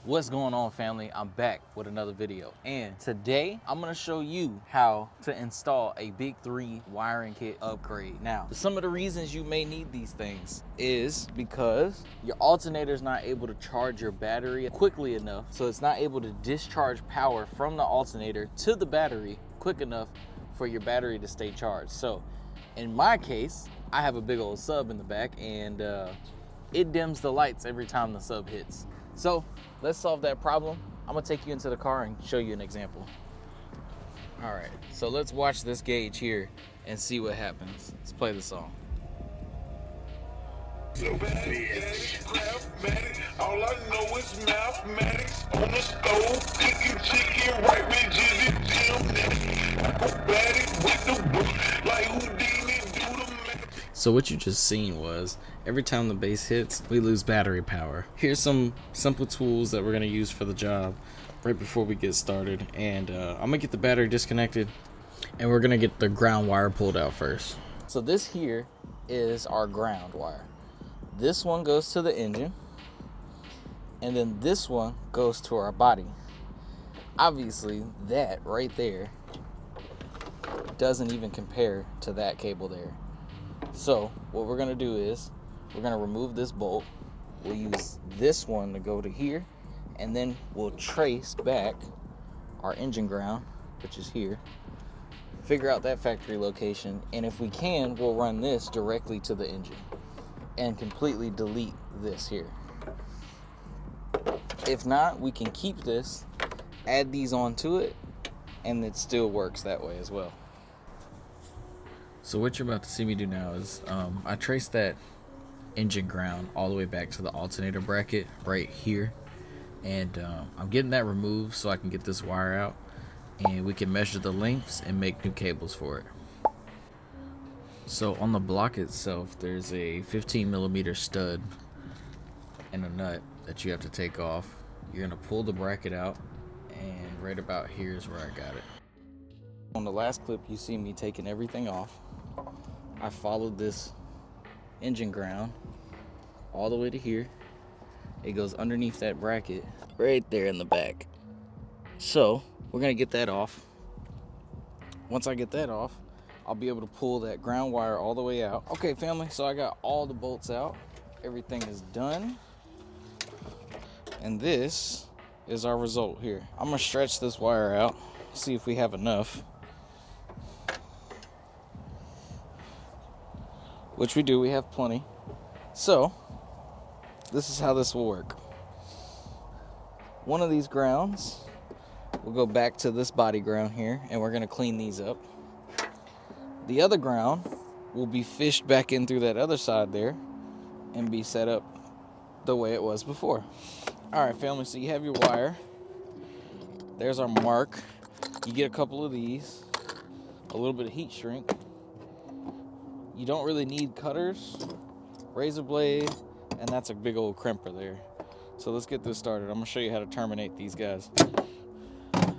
What's going on, family? I'm back with another video, and today I'm going to show you how to install a big 3 wiring kit upgrade. Now, some of the reasons you may need these things is because your alternator is not able to charge your battery quickly enough, so it's not able to discharge power from the alternator to the battery quick enough for your battery to stay charged. So in my case, I have a big old sub in the back, and it dims the lights every time the sub hits. So let's solve that problem. I'm gonna take you into the car and show you an example. All right, so let's watch this gauge here and see what happens. Let's play the song. So bad, all I know is mathematics on the stove, cooking chicken right with Jizzy Jim. Acrobatic with the book, like Houdini do the math. So what you just seen was every time the bass hits, we lose battery power. Here's some simple tools that we're gonna use for the job right before we get started. And I'm gonna get the battery disconnected, and we're gonna get the ground wire pulled out first. So this here is our ground wire. This one goes to the engine, and then this one goes to our body. Obviously, that right there doesn't even compare to that cable there. So what we're gonna do is we're gonna remove this bolt. We'll use this one to go to here, and then we'll trace back our engine ground, which is here, figure out that factory location, and if we can, we'll run this directly to the engine and completely delete this here. If not, we can keep this, add these onto it, and it still works that way as well. So what you're about to see me do now is I traced that engine ground all the way back to the alternator bracket right here, and I'm getting that removed so I can get this wire out and we can measure the lengths and make new cables for it. So on the block itself, there's a 15mm stud and a nut that you have to take off. You're gonna pull the bracket out, and right about here is where I got it. On the last clip, you see me taking everything off. I followed this engine ground all the way to here. It goes underneath that bracket right there in the back. So we're gonna get that off. Once I get that off, I'll be able to pull that ground wire all the way out. Okay, family, so I got all the bolts out. Everything is done. And this is our result here. I'm gonna stretch this wire out, see if we have enough. Which we do, we have plenty. So this is how this will work. One of these grounds will go back to this body ground here, and we're gonna clean these up. The other ground will be fished back in through that other side there and be set up the way it was before. All right, family, so you have your wire. There's our mark. You get a couple of these, a little bit of heat shrink. You don't really need cutters, razor blade, and that's a big old crimper there. So let's get this started. I'm gonna show you how to terminate these guys. All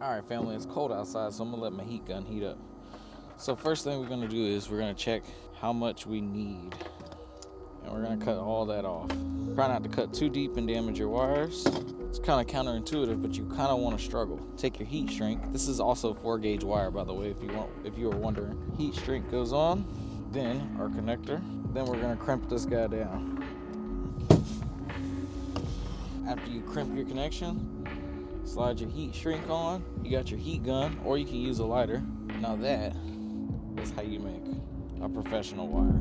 right, family, it's cold outside, so I'm gonna let my heat gun heat up. So first thing we're gonna do is we're gonna check how much we need. And we're gonna cut all that off. Try not to cut too deep and damage your wires. It's kind of counterintuitive, but you kind of want to struggle. Take your heat shrink. This is also 4-gauge wire, by the way, if you were wondering. Heat shrink goes on, then our connector. Then we're gonna crimp this guy down. After you crimp your connection, slide your heat shrink on. You got your heat gun, or you can use a lighter. Now that is how you make a professional wire.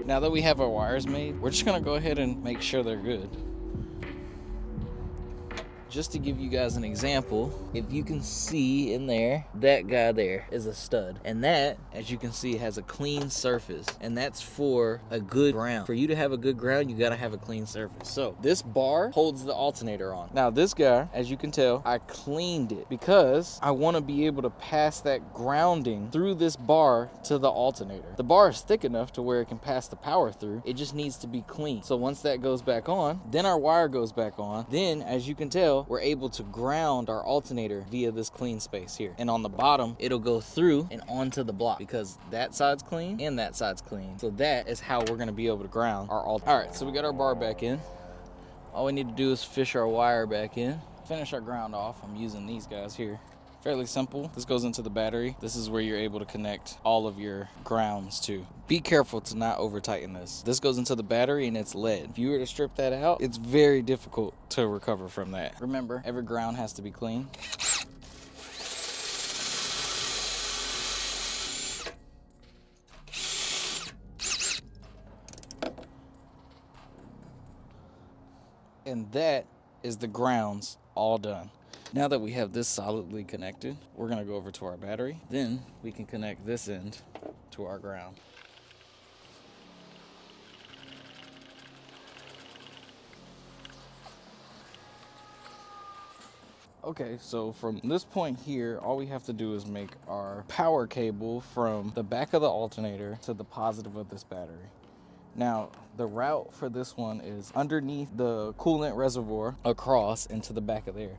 Now that we have our wires made, we're just gonna go ahead and make sure they're good. Just to give you guys an example, if you can see in there, that guy there is a stud. And that, as you can see, has a clean surface. And that's for a good ground. For you to have a good ground, you gotta have a clean surface. So this bar holds the alternator on. Now this guy, as you can tell, I cleaned it because I wanna be able to pass that grounding through this bar to the alternator. The bar is thick enough to where it can pass the power through. It just needs to be clean. So once that goes back on, then our wire goes back on. Then, as you can tell, how we're able to ground our alternator via this clean space here. And on the bottom, it'll go through and onto the block because that side's clean and that side's clean. So that is how we're gonna be able to ground our alternator. All right, so we got our bar back in. All we need to do is fish our wire back in, finish our ground off. I'm using these guys here. Fairly simple. This goes into the battery. This is where you're able to connect all of your grounds to. Be careful to not over tighten this. This goes into the battery and it's lead. If you were to strip that out, it's very difficult to recover from that. Remember, every ground has to be clean. And that is the grounds all done. Now that we have this solidly connected, we're gonna go over to our battery. Then we can connect this end to our ground. Okay, so from this point here, all we have to do is make our power cable from the back of the alternator to the positive of this battery. Now, the route for this one is underneath the coolant reservoir across into the back of there.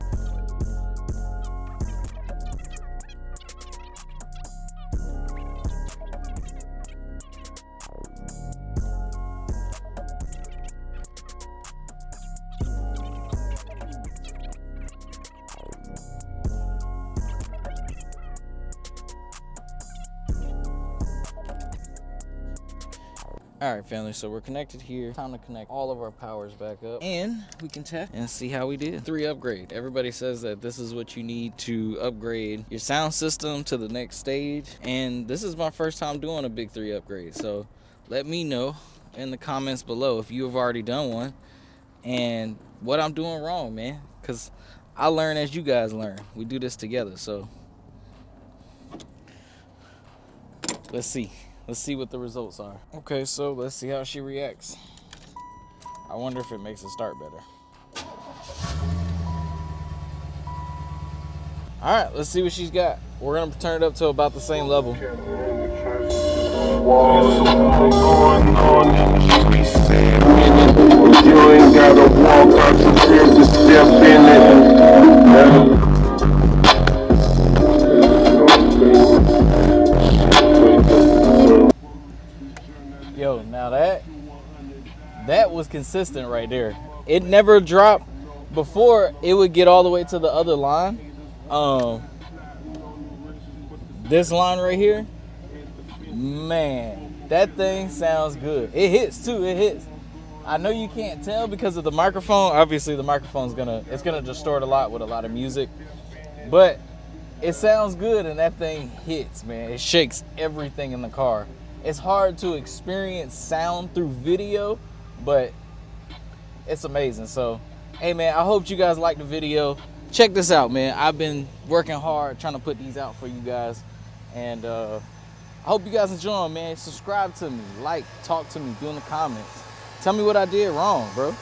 All right, family, so we're connected here. Time to connect all of our powers back up and we can test and see how we did. 3 upgrade. Everybody says that this is what you need to upgrade your sound system to the next stage. And this is my first time doing a big 3 upgrade. So let me know in the comments below if you have already done one and what I'm doing wrong, man. Because I learn as you guys learn. We do this together, so let's see. Let's see what the results are. Okay, so let's see how she reacts. I wonder if it makes it start better. All right, let's see what she's got. We're gonna turn it up to about the same level. You ain't gotta walk out the crib to step in it. Yo, now that was consistent right there. It never dropped. Before, it would get all the way to the other line. This line right here, man, that thing sounds good. It hits too, it hits. I know you can't tell because of the microphone. Obviously the microphone's gonna distort a lot with a lot of music, but it sounds good and that thing hits, man. It shakes everything in the car. It's hard to experience sound through video, but it's amazing. So, hey man, I hope you guys liked the video. Check this out, man. I've been working hard trying to put these out for you guys. And I hope you guys enjoy them, man. Subscribe to me, like, talk to me, do in the comments. Tell me what I did wrong, bro.